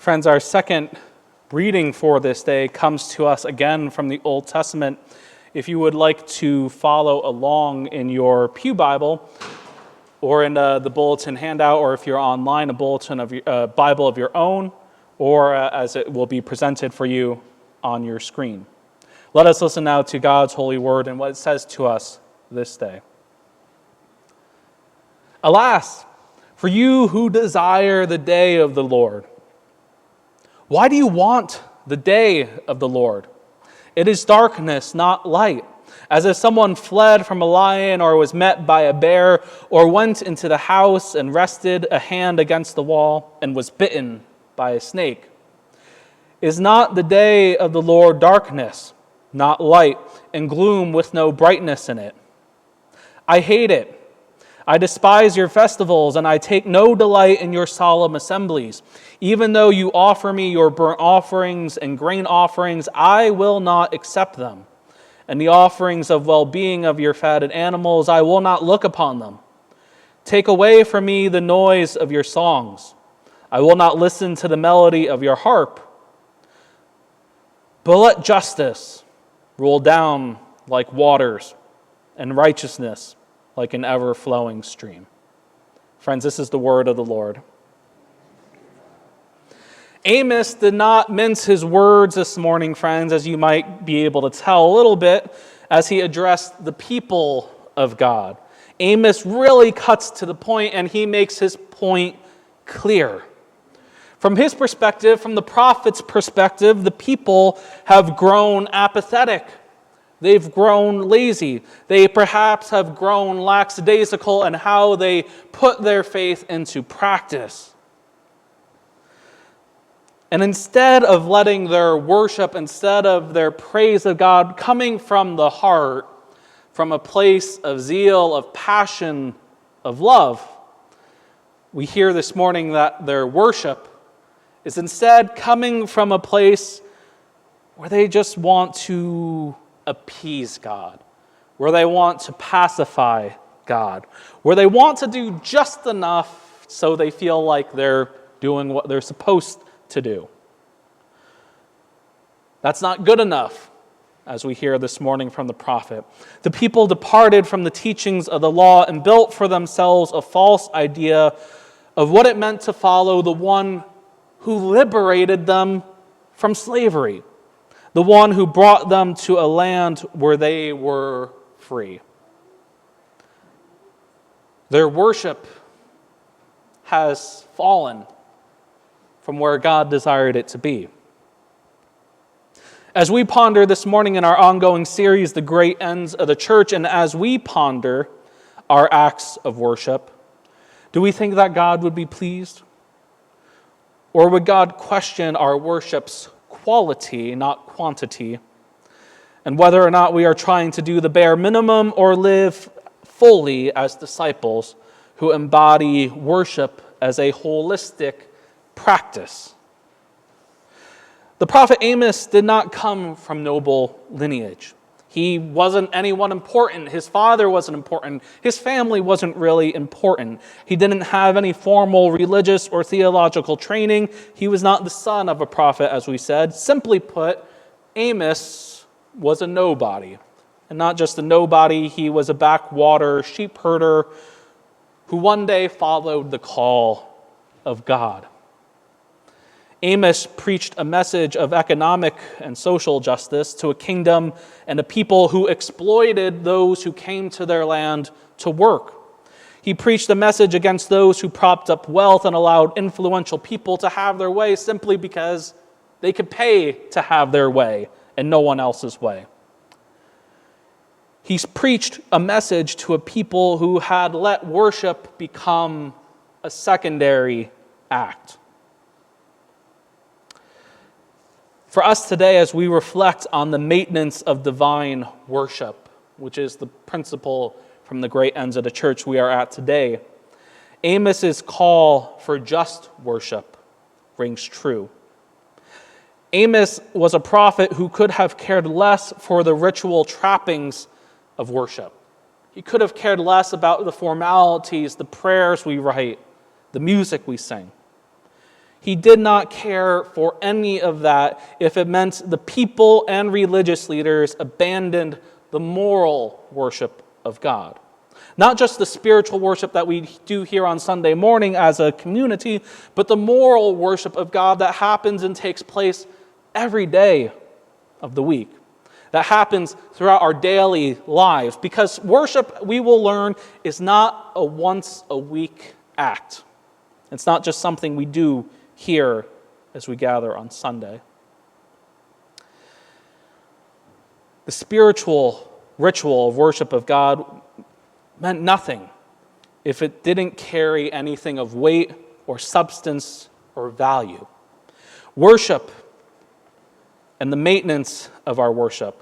Friends, our second reading for this day comes to us again from the Old Testament. If you would like to follow along in your pew Bible or in the bulletin handout, or if you're online, a bulletin of Bible of your own, or as it will be presented for you on your screen. Let us listen now to God's holy word and what it says to us this day. Alas, for you who desire the day of the Lord. Why do you want the day of the Lord? It is darkness, not light, as if someone fled from a lion or was met by a bear or went into the house and rested a hand against the wall and was bitten by a snake. Is not the day of the Lord darkness, not light, and gloom with no brightness in it? I hate it. I despise your festivals, and I take no delight in your solemn assemblies. Even though you offer me your burnt offerings and grain offerings, I will not accept them. And the offerings of well-being of your fatted animals, I will not look upon them. Take away from me the noise of your songs. I will not listen to the melody of your harp. But let justice roll down like waters, and righteousness like an ever-flowing stream. Friends, this is the word of the Lord. Amos did not mince his words this morning, friends, as you might be able to tell a little bit, as he addressed the people of God. Amos really cuts to the point, and he makes his point clear. From his perspective, from the prophet's perspective, the people have grown apathetic. They've grown lazy. They perhaps have grown lackadaisical in how they put their faith into practice. And instead of letting their worship, instead of their praise of God coming from the heart, from a place of zeal, of passion, of love, we hear this morning that their worship is instead coming from a place where they just want to appease God, where they want to pacify God, where they want to do just enough so they feel like they're doing what they're supposed to do. That's not good enough, as we hear this morning from the prophet. The people departed from the teachings of the law and built for themselves a false idea of what it meant to follow the one who liberated them from slavery, the one who brought them to a land where they were free. Their worship has fallen from where God desired it to be. As we ponder this morning in our ongoing series, The Great Ends of the Church, and as we ponder our acts of worship, do we think that God would be pleased? Or would God question our worship's quality, not quantity, and whether or not we are trying to do the bare minimum or live fully as disciples who embody worship as a holistic practice? The prophet Amos did not come from noble lineage. He wasn't anyone important. His father wasn't important. His family wasn't really important. He didn't have any formal religious or theological training. He was not the son of a prophet, as we said. Simply put, Amos was a nobody. And not just a nobody, he was a backwater sheep herder who one day followed the call of God. Amos preached a message of economic and social justice to a kingdom and a people who exploited those who came to their land to work. He preached a message against those who propped up wealth and allowed influential people to have their way simply because they could pay to have their way and no one else's way. He's preached a message to a people who had let worship become a secondary act. For us today, as we reflect on the maintenance of divine worship, which is the principle from the great ends of the church we are at today, Amos's call for just worship rings true. Amos was a prophet who could have cared less for the ritual trappings of worship. He could have cared less about the formalities, the prayers we write, the music we sing. He did not care for any of that if it meant the people and religious leaders abandoned the moral worship of God. Not just the spiritual worship that we do here on Sunday morning as a community, but the moral worship of God that happens and takes place every day of the week. That happens throughout our daily lives. Because worship, we will learn, is not a once-a-week act. It's not just something we do here as we gather on Sunday. The spiritual ritual of worship of God meant nothing if it didn't carry anything of weight or substance or value. Worship and the maintenance of our worship,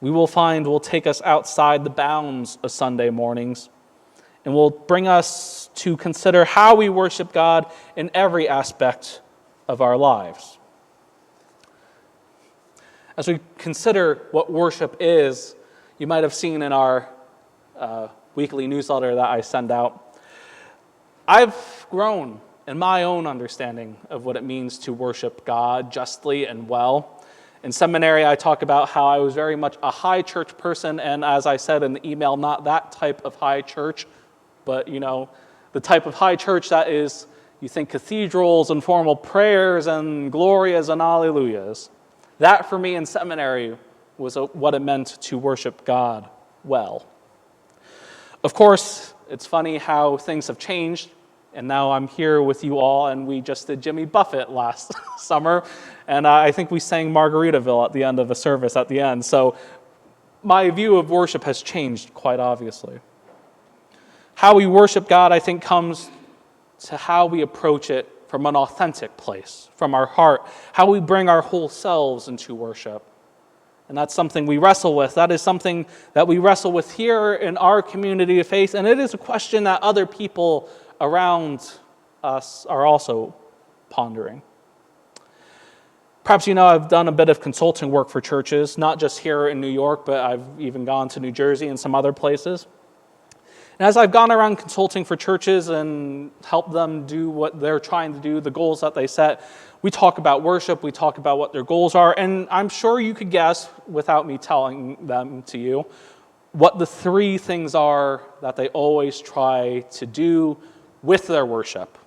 we will find, will take us outside the bounds of Sunday mornings and will bring us to consider how we worship God in every aspect of our lives. As we consider what worship is, you might have seen in our weekly newsletter that I send out, I've grown in my own understanding of what it means to worship God justly and well. In seminary, I talk about how I was very much a high church person, and as I said in the email, not that type of high church, but, the type of high church that is, you think cathedrals and formal prayers and glorias and alleluias. That, for me in seminary, was what it meant to worship God well. Of course, it's funny how things have changed, and now I'm here with you all, and we just did Jimmy Buffett last summer, and I think we sang Margaritaville at the end of the service at the end. So my view of worship has changed quite obviously. How we worship God, I think, comes to how we approach it from an authentic place, from our heart, how we bring our whole selves into worship. And that's something we wrestle with. That is something that we wrestle with here in our community of faith, and it is a question that other people around us are also pondering. Perhaps I've done a bit of consulting work for churches, not just here in New York, but I've even gone to New Jersey and some other places. And as I've gone around consulting for churches and helped them do what they're trying to do, the goals that they set, we talk about worship, we talk about what their goals are, and I'm sure you could guess, without me telling them to you, what the three things are that they always try to do with their worship.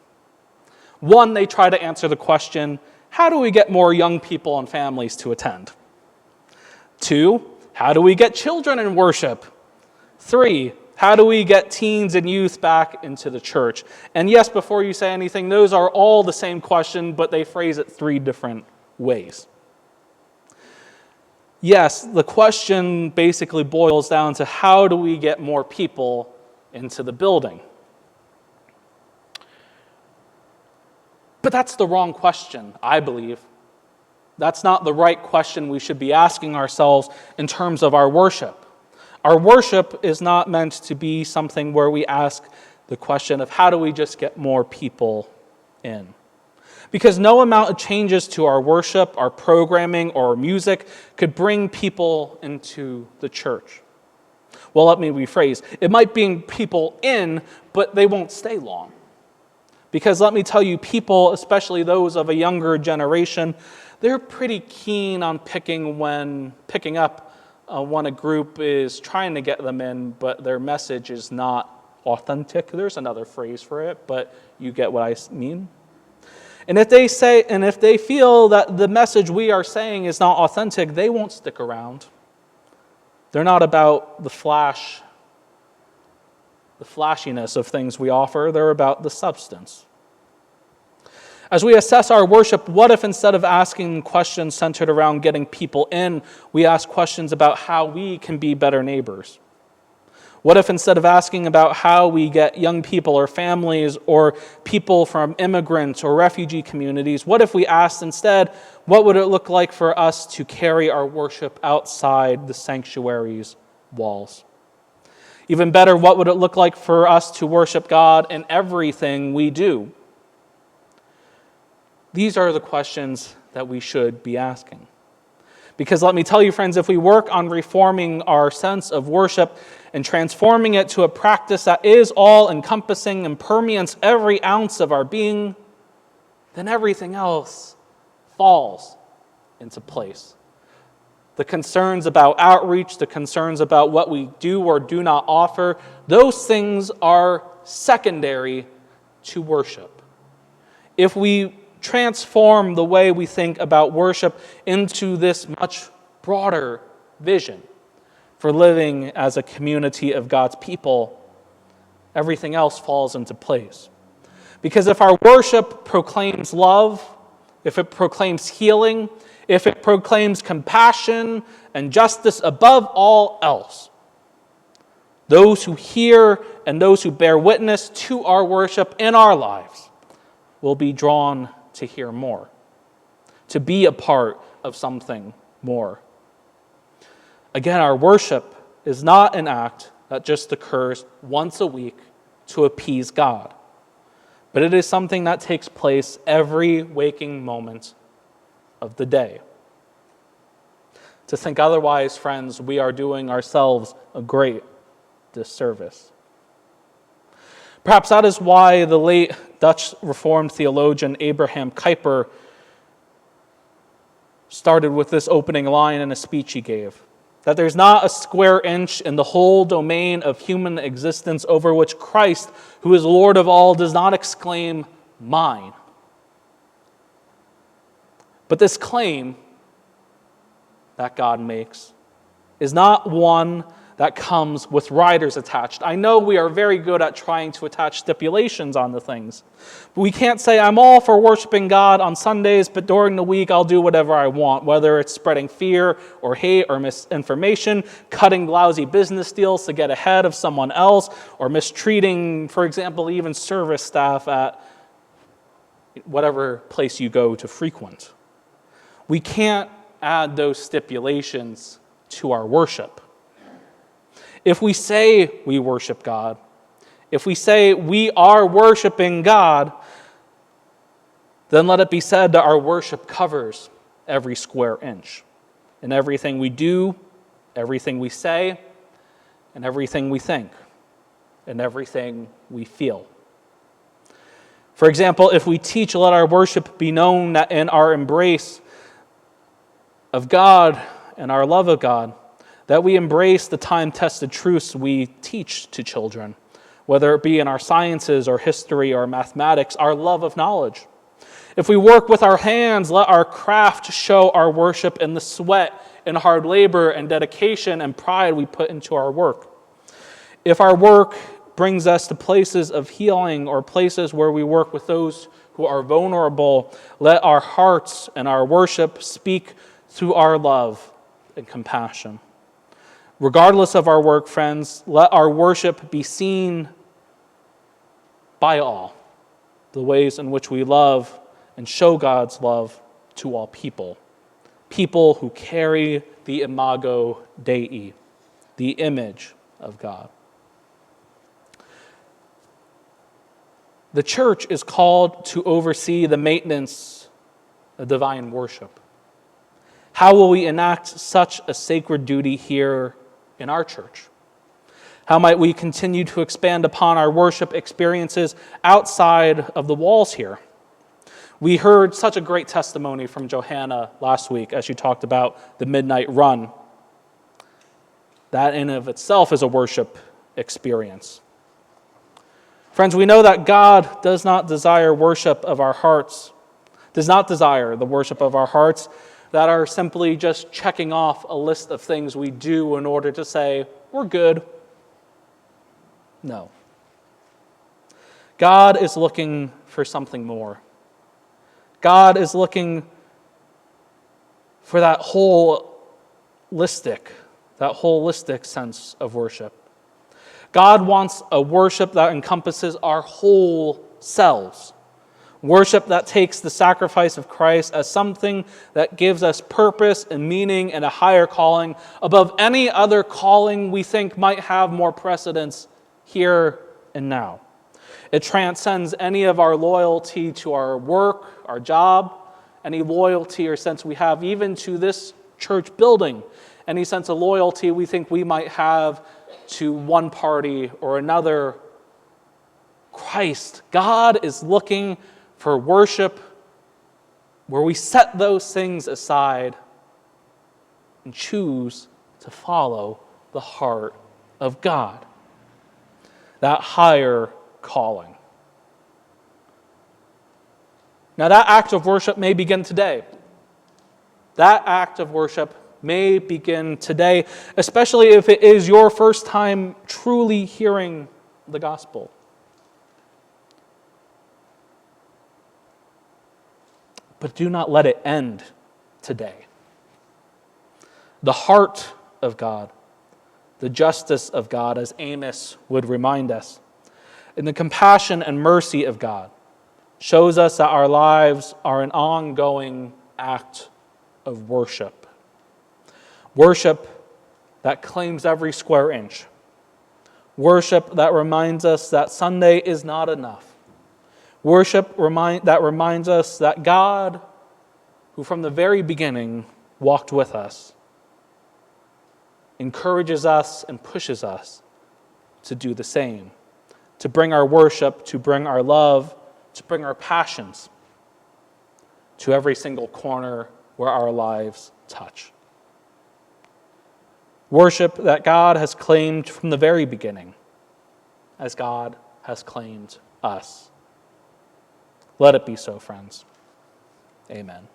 One, they try to answer the question, how do we get more young people and families to attend? Two, how do we get children in worship? Three, how do we get teens and youth back into the church? And yes, before you say anything, those are all the same question, but they phrase it three different ways. Yes, the question basically boils down to how do we get more people into the building? But that's the wrong question, I believe. That's not the right question we should be asking ourselves in terms of our worship. Our worship is not meant to be something where we ask the question of how do we just get more people in? Because no amount of changes to our worship, our programming, or our music could bring people into the church. Well, let me rephrase. It might bring people in, but they won't stay long. Because let me tell you, people, especially those of a younger generation, they're pretty keen on picking up when a group is trying to get them in, but their message is not authentic. There's another phrase for it, but you get what I mean. And if they feel that the message we are saying is not authentic, they won't stick around. They're not about the flashiness of things we offer. They're about the substance. As we assess our worship, what if instead of asking questions centered around getting people in, we ask questions about how we can be better neighbors? What if instead of asking about how we get young people or families or people from immigrant or refugee communities, what if we asked instead, what would it look like for us to carry our worship outside the sanctuary's walls? Even better, what would it look like for us to worship God in everything we do? These are the questions that we should be asking. Because let me tell you, friends, if we work on reforming our sense of worship and transforming it to a practice that is all-encompassing and permeates every ounce of our being, then everything else falls into place. The concerns about outreach, the concerns about what we do or do not offer, those things are secondary to worship. If we transform the way we think about worship into this much broader vision for living as a community of God's people, everything else falls into place. Because if our worship proclaims love, if it proclaims healing, if it proclaims compassion and justice above all else, those who hear and those who bear witness to our worship in our lives will be drawn to hear more, to be a part of something more. Again, our worship is not an act that just occurs once a week to appease God, but it is something that takes place every waking moment of the day. To think otherwise, friends, we are doing ourselves a great disservice. Perhaps that is why the late Dutch Reformed theologian Abraham Kuyper started with this opening line in a speech he gave, that there's not a square inch in the whole domain of human existence over which Christ, who is Lord of all, does not exclaim, "Mine." But this claim that God makes is not one that comes with riders attached. I know we are very good at trying to attach stipulations on the things. But we can't say, I'm all for worshiping God on Sundays, but during the week I'll do whatever I want, whether it's spreading fear or hate or misinformation, cutting lousy business deals to get ahead of someone else, or mistreating, for example, even service staff at whatever place you go to frequent. We can't add those stipulations to our worship. If we say we worship God, if we say we are worshiping God, then let it be said that our worship covers every square inch. In everything we do, everything we say, and everything we think, and everything we feel. For example, if we teach, let our worship be known that in our embrace of God and our love of God, that we embrace the time-tested truths we teach to children, whether it be in our sciences or history or mathematics, our love of knowledge. If we work with our hands, let our craft show our worship in the sweat and hard labor and dedication and pride we put into our work. If our work brings us to places of healing or places where we work with those who are vulnerable, let our hearts and our worship speak through our love and compassion. Regardless of our work, friends, let our worship be seen by all, the ways in which we love and show God's love to all people. People who carry the imago Dei, the image of God. The church is called to oversee the maintenance of divine worship. How will we enact such a sacred duty here in our church? How might we continue to expand upon our worship experiences outside of the walls here? We heard such a great testimony from Johanna last week as she talked about the midnight run. That in of itself is a worship experience. Friends, we know that God does not desire worship of our hearts, does not desire the worship of our hearts that are simply just checking off a list of things we do in order to say, we're good. No. God is looking for something more. God is looking for that holistic sense of worship. God wants a worship that encompasses our whole selves. Worship that takes the sacrifice of Christ as something that gives us purpose and meaning and a higher calling above any other calling we think might have more precedence here and now. It transcends any of our loyalty to our work, our job, any loyalty or sense we have even to this church building, any sense of loyalty we think we might have to one party or another. Christ, God is looking for worship where we set those things aside and choose to follow the heart of God, that higher calling. Now, that act of worship may begin today. That act of worship may begin today, especially if it is your first time truly hearing the gospel. But do not let it end today. The heart of God, the justice of God, as Amos would remind us, and the compassion and mercy of God shows us that our lives are an ongoing act of worship. Worship that claims every square inch. Worship that reminds us that Sunday is not enough. Worship that reminds us that God, who from the very beginning walked with us, encourages us and pushes us to do the same, to bring our worship, to bring our love, to bring our passions to every single corner where our lives touch. Worship that God has claimed from the very beginning, as God has claimed us. Let it be so, friends. Amen.